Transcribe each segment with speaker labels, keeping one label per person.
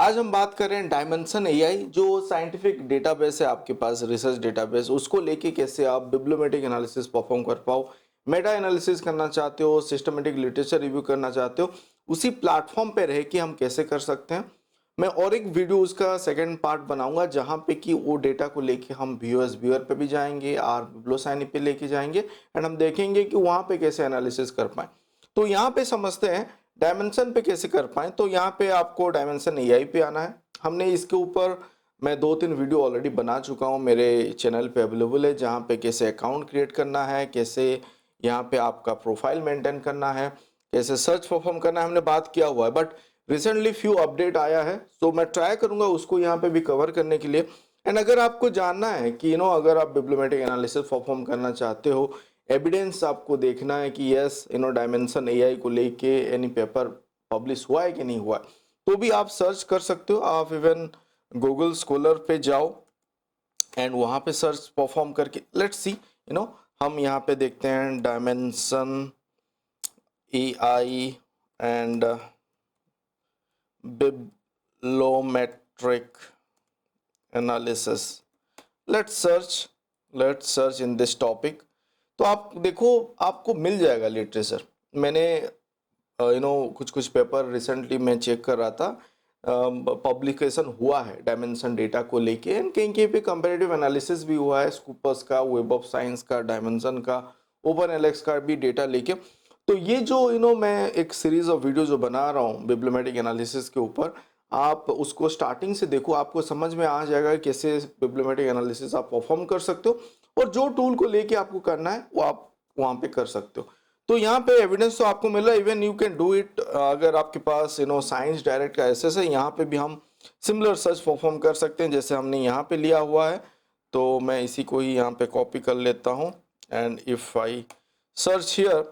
Speaker 1: आज हम बात करें डायमेंशन एआई जो साइंटिफिक डेटाबेस है आपके पास, रिसर्च डेटाबेस, उसको लेके कैसे आप बिब्लियोमेट्रिक एनालिसिस परफॉर्म कर पाओ, मेटा एनालिसिस करना चाहते हो, सिस्टमेटिक लिटरेचर रिव्यू करना चाहते हो, उसी प्लेटफॉर्म पे रह के हम कैसे कर सकते हैं। मैं और एक वीडियो उसका सेकंड पार्ट बनाऊंगा जहां पे कि वो डेटा को लेके हम व्यूअर पे भी जाएंगे और बिब्लोसाइनी पे लेके जाएंगे एंड हम देखेंगे कि वहां पे कैसे एनालिसिस कर पाए। तो यहाँ पे समझते हैं डायमेंशन पे कैसे कर पाए। तो यहाँ पे आपको डायमेंशन एआई पे आना है। हमने इसके ऊपर मैं 2-3 वीडियो ऑलरेडी बना चुका हूँ, मेरे चैनल पे अवेलेबल है, जहाँ पे कैसे अकाउंट क्रिएट करना है, कैसे यहाँ पे आपका प्रोफाइल मेंटेन करना है, कैसे सर्च परफॉर्म करना है, हमने बात किया हुआ है। बट रिसेंटली फ्यू अपडेट आया है, सो मैं ट्राई करूंगा उसको यहाँ पे भी कवर करने के लिए। एंड अगर आपको जानना है कि अगर आप बिब्लियोमेट्रिक एनालिसिस परफॉर्म करना चाहते हो, एविडेंस आपको देखना है कि यस डायमेंशन एआई को लेके एनी पेपर पब्लिश हुआ है कि नहीं हुआ है, तो भी आप सर्च कर सकते हो। आप इवन गूगल स्कॉलर पे जाओ एंड वहां पे सर्च परफॉर्म करके लेट्स सी हम यहाँ पे देखते हैं dimension AI and bibliometric analysis. Let's search in this topic. तो आप देखो आपको मिल जाएगा लिटरेचर। मैंने कुछ कुछ पेपर रिसेंटली मैं चेक कर रहा था, पब्लिकेशन हुआ है डायमेंशन डेटा को लेके एंड कहीं कहीं पे कंपैरेटिव एनालिसिस भी हुआ है, स्कूपर्स का, वेब ऑफ साइंस का, डायमेंशन का, ओपन एलेक्स का भी डेटा लेके। तो ये जो मैं एक सीरीज ऑफ वीडियो जो बना रहा हूँ बिब्लियोमेट्रिक एनालिसिस के ऊपर, आप उसको स्टार्टिंग से देखो, आपको समझ में आ जाएगा कैसे बिब्लियोमेट्रिक एनालिसिस आप परफॉर्म कर सकते हो और जो टूल को लेके आपको करना है वो आप वहां पे कर सकते हो। तो यहाँ पे एविडेंस तो आपको मिल रहा है, even you can do it. अगर आपके पास साइंस डायरेक्ट का एसेस है, यहाँ पे भी हम सिमिलर सर्च परफॉर्म कर सकते हैं जैसे हमने यहाँ पे लिया हुआ है। तो मैं इसी को ही यहाँ पे कॉपी कर लेता हूँ and if I search here,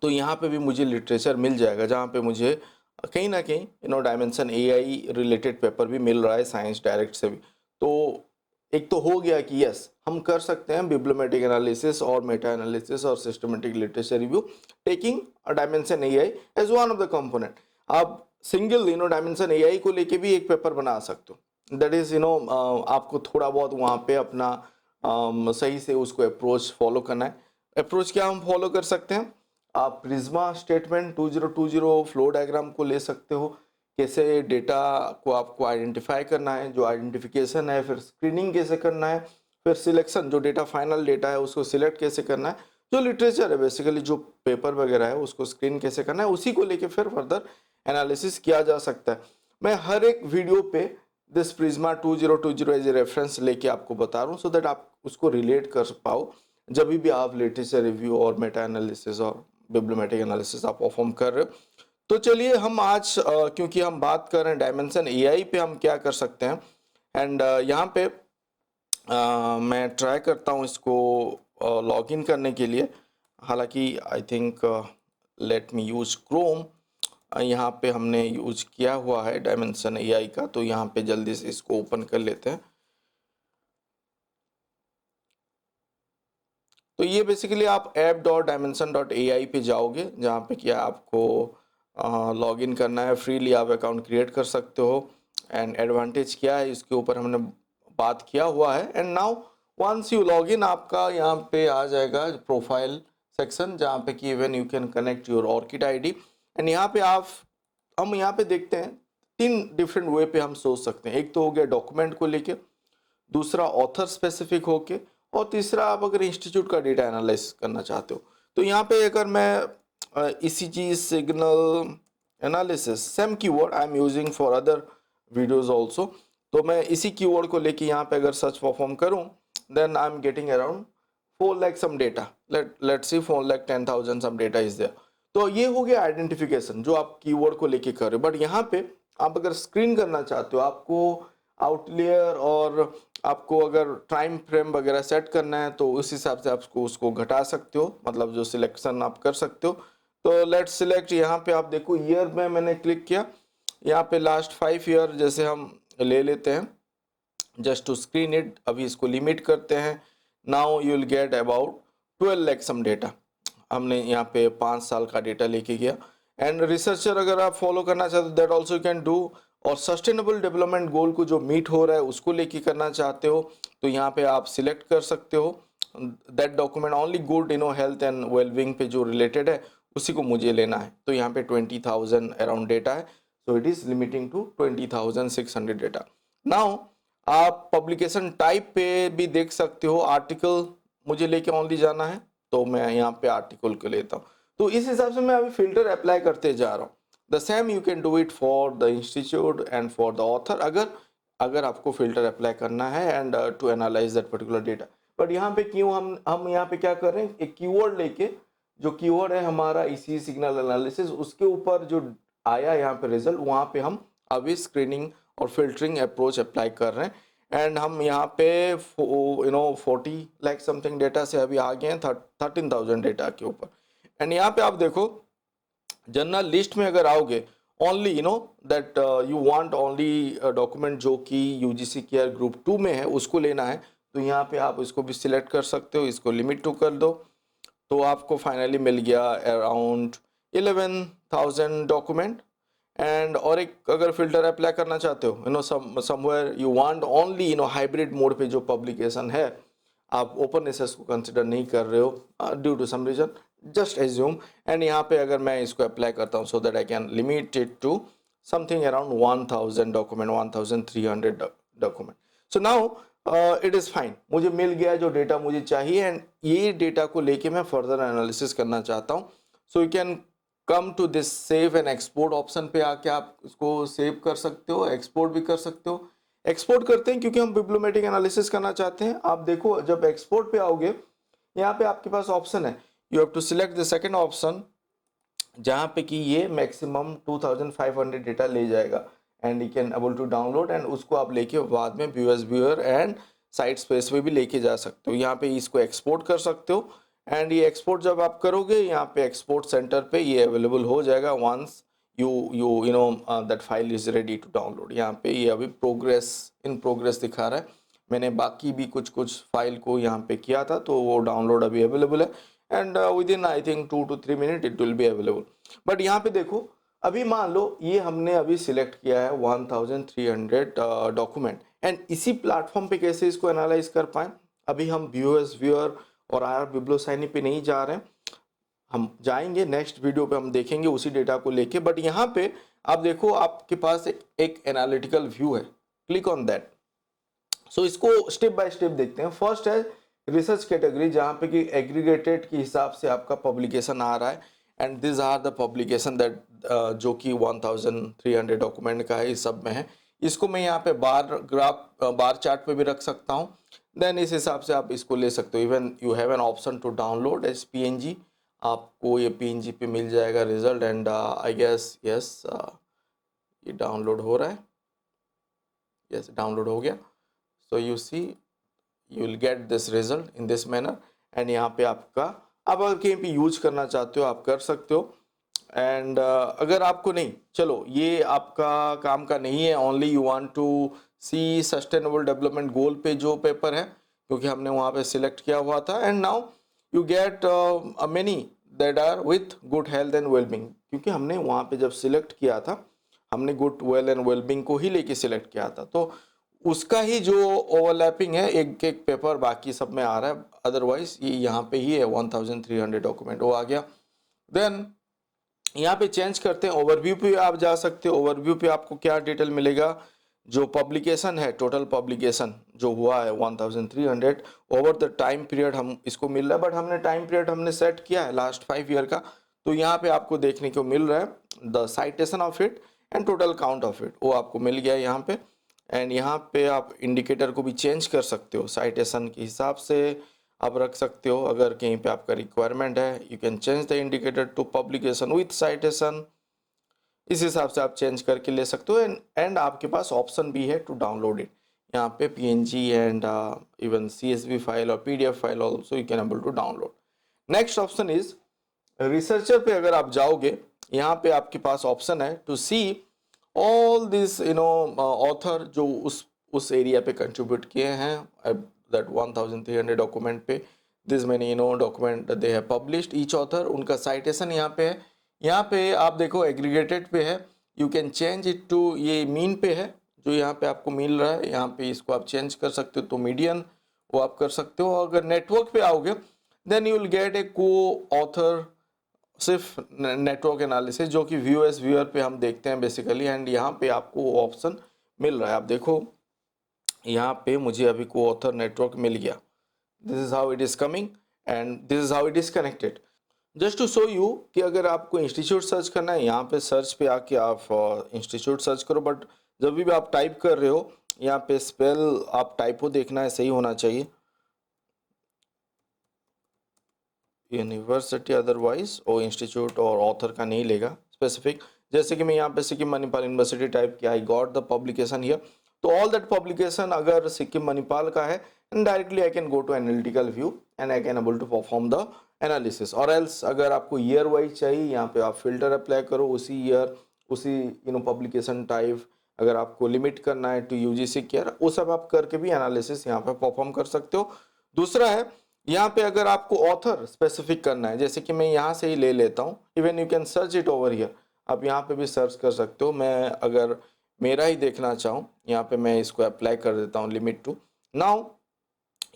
Speaker 1: तो यहाँ पे भी मुझे लिटरेचर मिल जाएगा जहाँ पे मुझे कहीं ना कहीं डायमेंशन एआई रिलेटेड पेपर भी मिल रहा है साइंस डायरेक्ट से भी। तो एक तो हो गया कि यस हम कर सकते हैं बिब्लियोमेट्रिक एनालिसिस और मेटा एनालिसिस और systematic literature review taking dimension AI as one of the component. आप सिंगल डायमेंशन एआई को लेके भी एक पेपर बना सकते हो। दैट इज आपको थोड़ा बहुत वहाँ पे अपना सही से उसको अप्रोच फॉलो करना है। अप्रोच क्या हम फॉलो कर सकते हैं, आप प्रिज्मा स्टेटमेंट 2020 फ्लो डायग्राम को ले सकते हो, कैसे डेटा को आपको आइडेंटिफाई करना है, जो आइडेंटिफिकेशन है, फिर स्क्रीनिंग कैसे करना है, फिर सिलेक्शन, जो डेटा फाइनल डेटा है उसको सिलेक्ट कैसे करना है, जो लिटरेचर है बेसिकली जो पेपर वगैरह है उसको स्क्रीन कैसे करना है, उसी को लेके फिर फर्दर एनालिसिस किया जा सकता है। मैं हर एक वीडियो पे this PRISMA 2020 as a reference लेके आपको बता रहा हूँ सो दैट आप उसको रिलेट कर पाओ जब भी आप लिटरेचर रिव्यू और मेटा एनालिसिस और बिब्लियोमेट्रिक एनालिसिस आप परफॉर्म कर रहे हो। तो चलिए हम आज क्योंकि हम बात कर रहे हैं डायमेंशन एआई पे हम क्या कर सकते हैं एंड यहाँ पे मैं ट्राई करता हूँ इसको लॉगिन करने के लिए। हालांकि I think let me use Chrome, यहाँ पे हमने यूज किया हुआ है डायमेंशन एआई का, तो यहाँ पे जल्दी से इसको ओपन कर लेते हैं। तो ये बेसिकली आप app.dimension.ai पे जाओगे जहाँ पे क्या आपको लॉगिन करना है, फ्रीली आप अकाउंट क्रिएट कर सकते हो एंड एडवांटेज क्या है इसके ऊपर हमने बात किया हुआ है। And now once you login आपका यहाँ पे आ जाएगा प्रोफाइल सेक्शन जहाँ पे कि even you can connect your orchid ID and यहाँ पे हम यहाँ पे देखते हैं 3 डिफरेंट वे पे हम सोच सकते हैं। एक तो हो गया डॉक्यूमेंट को लेके, दूसरा ऑथर स्पेसिफिक होके, और तीसरा आप अगर इंस्टीट्यूट का डेटा एनालाइज करना चाहते हो। तो यहाँ पे अगर मैं ECG signal analysis same keyword I am using for other videos also, तो मैं इसी कीवर्ड को लेके यहाँ पे अगर सर्च परफॉर्म करूँ then I am getting around 4 lakh some data, let's see 4,10,000 some data is there. तो ये हो गया आइडेंटिफिकेशन जो आप कीवर्ड को लेके कर रहे हो। बट यहाँ पे आप अगर स्क्रीन करना चाहते हो, आपको आउटलेयर और आपको अगर टाइम फ्रेम वगैरह सेट करना है तो उस हिसाब से आपको उसको घटा सकते हो, मतलब जो सिलेक्शन आप कर सकते हो। तो लेट्स सिलेक्ट, यहाँ पे आप देखो ईयर में मैंने क्लिक किया, यहाँ पे लास्ट 5 ईयर जैसे हम ले लेते हैं जस्ट टू स्क्रीन इट। अभी इसको लिमिट करते हैं। Now you will get about 12 lakh some data. हमने यहाँ पे 5 साल का डेटा लेके गया। एंड रिसर्चर अगर आप फॉलो करना चाहते हो that also you can do, और सस्टेनेबल डेवलपमेंट गोल को जो मीट हो रहा है उसको लेके करना चाहते हो तो यहाँ पे आप सिलेक्ट कर सकते हो that document only good health and wellbeing पे जो रिलेटेड है उसी को मुझे लेना है। तो यहाँ पे 20,000 अराउंड डेटा है, so it is limiting to 20,600 data. Now आप पब्लिकेशन टाइप पे भी देख सकते हो, आर्टिकल मुझे लेके ओनली जाना है तो मैं यहाँ पे आर्टिकल को लेता हूँ। तो इस हिसाब से मैं अभी फिल्टर अप्लाई करते जा रहा हूँ। The same you can do it for the institute and for the author, अगर आपको फिल्टर अप्लाई करना है and to analyse that particular data. But यहाँ पे क्यों हम यहाँ पे क्या कर रहे हैं, एक कीवर्ड लेके, जो कीवर्ड है हमारा इसी सिग्नल एनालिसिस, उसके ऊपर जो आया यहाँ पे रिजल्ट, वहाँ पे हम अभी स्क्रीनिंग और फिल्टरिंग अप्रोच अप्लाई कर रहे हैं। एंड हम यहाँ पे 40 लाख समथिंग डेटा से अभी आ गए हैं 13,000 डेटा के ऊपर। एंड यहाँ पे आप देखो जनरल लिस्ट में अगर आओगे, only that you want only document जो कि यूजीसी केयर ग्रुप 2 में है उसको लेना है, तो यहाँ पे आप इसको भी सिलेक्ट कर सकते हो, इसको लिमिट टू कर दो, तो आपको फाइनली मिल गया अराउंड 11,000 डॉक्यूमेंट। एंड और एक अगर फिल्टर अप्लाई करना चाहते हो, somewhere you want only hybrid mode पे जो पब्लिकेशन है, आप ओपन एसेस को कंसिडर नहीं कर रहे हो due to some reason, just assume. And यहाँ पे अगर मैं इसको अप्लाई करता हूँ so that I can limit it to something around 1,000 document, 1,300 document. So now it is fine, मुझे मिल गया जो डेटा मुझे चाहिए एंड ये डेटा को लेके मैं फर्दर एनालिसिस करना चाहता हूँ। So you can come to this save and export option पे आके आप इसको सेव कर सकते हो, एक्सपोर्ट भी कर सकते हो। एक्सपोर्ट करते हैं क्योंकि हम बिब्लोमेटिक एनालिसिस करना चाहते हैं। आप देखो जब एक्सपोर्ट पे आओगे, यहाँ पे आपके पास ऑप्शन है, you have to select the second option, जहाँ पे कि ये मैक्सिमम 2,500 डेटा ले जाएगा and you can able to download, and उसको आप लेके बाद में व्यूअर एंड साइट स्पेस पे भी लेके जा सकते हो। यहाँ पे इसको एक्सपोर्ट कर सकते हो एंड ये एक्सपोर्ट जब आप करोगे यहाँ पे एक्सपोर्ट सेंटर पे ये अवेलेबल हो जाएगा once you know that file is ready to download. यहाँ पे ये अभी इन प्रोग्रेस दिखा रहा है, मैंने बाकी भी कुछ फाइल को यहाँ पे किया था तो वो डाउनलोड अभी अवेलेबल है and with in I think 2 to 3 minute it will be available. But यहाँ पे देखो अभी मान लो ये हमने अभी सिलेक्ट किया है 1,300 डॉक्यूमेंट एंड इसी प्लेटफॉर्म पे कैसे इसको एनालाइज कर पाए, अभी हम व्यूअर और IR बिब्लोसाइनी पे नहीं जा रहे हैं, हम जाएंगे नेक्स्ट वीडियो पे, हम देखेंगे उसी डेटा को लेके। बट यहाँ पे आप देखो आपके पास एक एनालिटिकल व्यू है, क्लिक ऑन दैट। सो इसको स्टेप बाय स्टेप देखते हैं। फर्स्ट है रिसर्च कैटेगरी, जहाँ पे कि एग्रीगेटेड के हिसाब से आपका पब्लिकेशन आ रहा है and this are the publication that जो कि 1,300 डॉक्यूमेंट का है, इस सब में है। इसको मैं यहाँ पे बार चार्ट पे भी रख सकता हूँ, देन इस हिसाब से आप इसको ले सकते हो। Even you have an option to download as PNG, आपको ये PNG पे मिल जाएगा result and I guess yes ये डाउनलोड हो रहा है, यस डाउनलोड हो गया। So you see you will get this result in this manner and यहाँ पे आपका, आप अगर कहीं पे यूज करना चाहते हो आप कर सकते हो। एंड अगर आपको नहीं, चलो ये आपका काम का नहीं है, only you want to see sustainable development goal पे जो पेपर है, क्योंकि हमने वहाँ पे सिलेक्ट किया हुआ था and now you get many that are with good health and wellbeing, क्योंकि हमने वहाँ पे जब सिलेक्ट किया था हमने गुड वेल एंड वेलबींग को ही लेके सिलेक्ट किया था, तो उसका ही जो ओवरलैपिंग है, एक एक पेपर बाकी सब में आ रहा है, अदरवाइज ये यहाँ पे ही है 1,300 डॉक्यूमेंट वो आ गया। देन यहाँ पे चेंज करते हैं, ओवरव्यू पे आप जा सकते हो। ओवरव्यू पे आपको क्या डिटेल मिलेगा, जो पब्लिकेशन है, टोटल पब्लिकेशन जो हुआ है 1,300 ओवर द टाइम पीरियड हम इसको मिल रहा है, बट हमने टाइम पीरियड हमने सेट किया है लास्ट 5 ईयर का, तो यहाँ पे आपको देखने को मिल रहा है the citation of it and total count of it, वो आपको मिल गया है यहाँ पे। एंड यहाँ पे आप इंडिकेटर को भी चेंज कर सकते हो, साइटेशन के हिसाब से आप रख सकते हो। अगर कहीं पे आपका रिक्वायरमेंट है you can change the indicator to publication with citation, इस हिसाब से आप चेंज करके ले सकते हो। एंड आपके पास ऑप्शन भी है टू डाउनलोड इट, यहाँ पे PNG and even CSV file और PDF file also you can able to download. Next option is researcher पे अगर आप जाओगे, यहाँ पे आपके पास ऑप्शन है to see all this author जो उस एरिया पे कंट्रीब्यूट किए हैं, दैट 1,300 डॉक्यूमेंट पे this many document they have published each author, उनका साइटेशन यहाँ पे है। यहाँ पे आप देखो एग्रीगेटेड पे है you can change it to, ये मीन पे है जो यहाँ पे आपको मिल रहा है, यहाँ पे इसको आप चेंज कर सकते हो तो मीडियन वो आप कर सकते हो। अगर नेटवर्क पे आओगे then you will get a coauthor, सिर्फ नेटवर्क एनालिसिस जो कि व्यूएस व्यूअर पे हम देखते हैं बेसिकली, एंड यहाँ पे आपको वो ऑप्शन मिल रहा है। आप देखो यहाँ पे मुझे अभी को ऑथर नेटवर्क मिल गया। This is how it is coming and this is how it is connected. Just to show you कि अगर आपको इंस्टीट्यूट सर्च करना है, यहाँ पे सर्च पे आके आप इंस्टीट्यूट सर्च करो, बट जब भी आप टाइप कर रहे हो यहाँ पे स्पेल आप टाइपो देखना है, सही होना चाहिए यूनिवर्सिटी, अदरवाइज वो इंस्टीट्यूट और ऑथर का नहीं लेगा स्पेसिफिक। जैसे कि मैं यहाँ पे सिक्किम मणिपाल यूनिवर्सिटी टाइप किया, I got the publication here, तो ऑल दैट पब्लिकेशन अगर सिक्किम मणिपाल का है and directly I can go to analytical view and I can able to perform the analysis. और एल्स अगर आपको ईयर वाइज चाहिए, यहाँ पे आप फिल्टर अप्लाई करो, उसी ईयर उसी पब्लिकेशन टाइप, अगर आपको लिमिट करना है टू यूजीसी केयर, वो सब आप करके भी एनालिसिस यहाँ पे परफॉर्म कर सकते हो। दूसरा है यहाँ पे अगर आपको ऑथर स्पेसिफिक करना है, जैसे कि मैं यहाँ से ही ले लेता हूँ, even you can search it over here, आप यहाँ पे भी सर्च कर सकते हो। मैं अगर मेरा ही देखना चाहूँ, यहाँ पे मैं इसको अप्लाई कर देता हूँ limit to. Now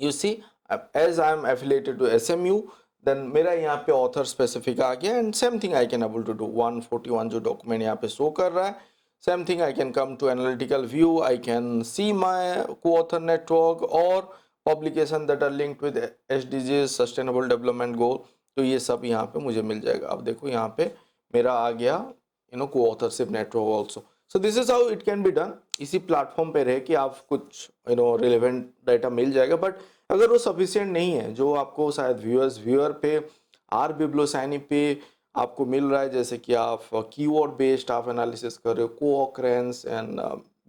Speaker 1: you see as I am affiliated to SMU, then मेरा यहाँ पे ऑथर स्पेसिफिक आ गया and same thing I can able to do 141 जो डॉक्यूमेंट यहाँ पे शो कर रहा है, same thing I can come to analytical view, I can see my co-author network और publication that are linked with SDGs sustainable development goal, तो ये सब यहाँ पे मुझे मिल जाएगा। अब देखो यहाँ पे मेरा आ गया co-authorship network also. So this is how it can be done. इसी प्लेटफॉर्म पे रह कि आप कुछ रिलेवेंट डाटा मिल जाएगा, बट अगर वो सफिशिएंट नहीं है जो आपको शायद व्यूअर पे आर बिब्लोसाइनी पे आपको मिल रहा है, जैसे कि आप कीवर्ड बेस्ड आप एनालिसिस कर रहे हो, co-occurrence and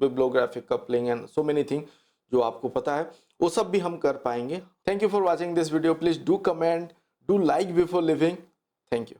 Speaker 1: bibliographic coupling and so many thing जो आपको पता है, वो सब भी हम कर पाएंगे। Thank you for watching this video, please do comment, do like before living. Thank you.